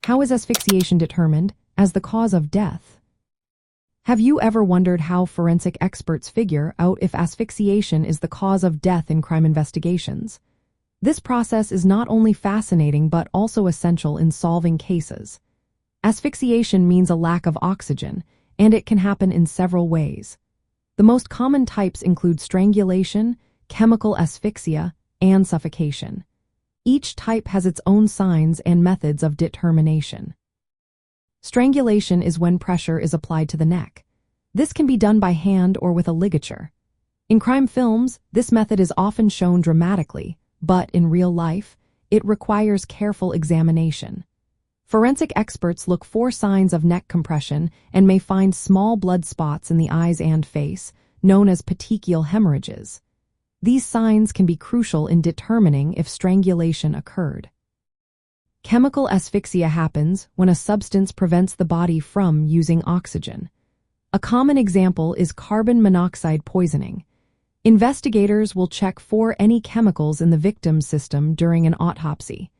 How is asphyxiation determined as the cause of death? Have you ever wondered how forensic experts figure out if asphyxiation is the cause of death in crime investigations? This process is not only fascinating but also essential in solving cases. Asphyxiation means a lack of oxygen, and it can happen in several ways. The most common types include strangulation, chemical asphyxia, and suffocation. Each type has its own signs and methods of determination. Strangulation is when pressure is applied to the neck. This can be done by hand or with a ligature. In crime films, this method is often shown dramatically, but in real life, it requires careful examination. Forensic experts look for signs of neck compression and may find small blood spots in the eyes and face, known as petechial hemorrhages. These signs can be crucial in determining if strangulation occurred. Chemical asphyxia happens when a substance prevents the body from using oxygen. A common example is carbon monoxide poisoning. Investigators will check for any chemicals in the victim's system during an autopsy.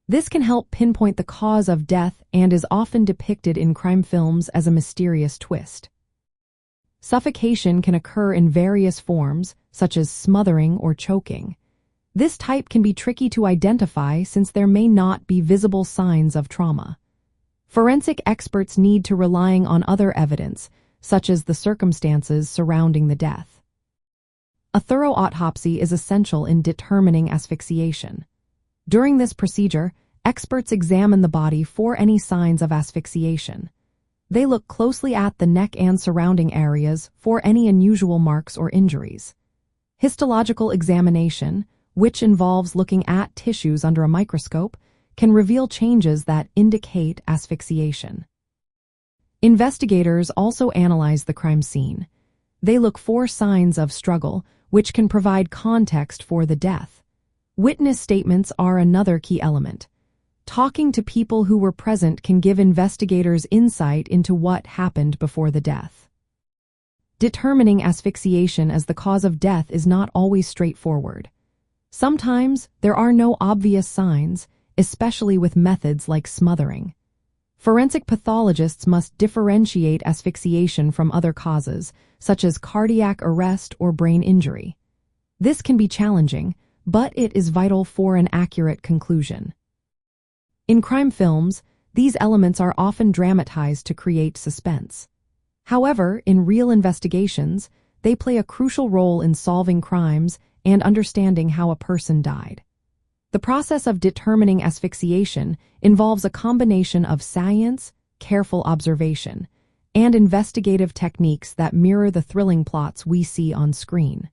This can help pinpoint the cause of death and is often depicted in crime films as a mysterious twist. Suffocation can occur in various forms, such as smothering or choking. This type can be tricky to identify since there may not be visible signs of trauma. Forensic experts need to rely on other evidence, such as the circumstances surrounding the death. A thorough autopsy is essential in determining asphyxiation. During this procedure, experts examine the body for any signs of asphyxiation. They look closely at the neck and surrounding areas for any unusual marks or injuries. Histological examination, which involves looking at tissues under a microscope, can reveal changes that indicate asphyxiation. Investigators also analyze the crime scene. They look for signs of struggle, which can provide context for the death. Witness statements are another key element. Talking to people who were present can give investigators insight into what happened before the death. Determining asphyxiation as the cause of death is not always straightforward. Sometimes there are no obvious signs, especially with methods like smothering. Forensic pathologists must differentiate asphyxiation from other causes, such as cardiac arrest or brain injury. This can be challenging, but it is vital for an accurate conclusion. In crime films, these elements are often dramatized to create suspense. However, in real investigations, they play a crucial role in solving crimes and understanding how a person died. The process of determining asphyxiation involves a combination of science, careful observation, and investigative techniques that mirror the thrilling plots we see on screen.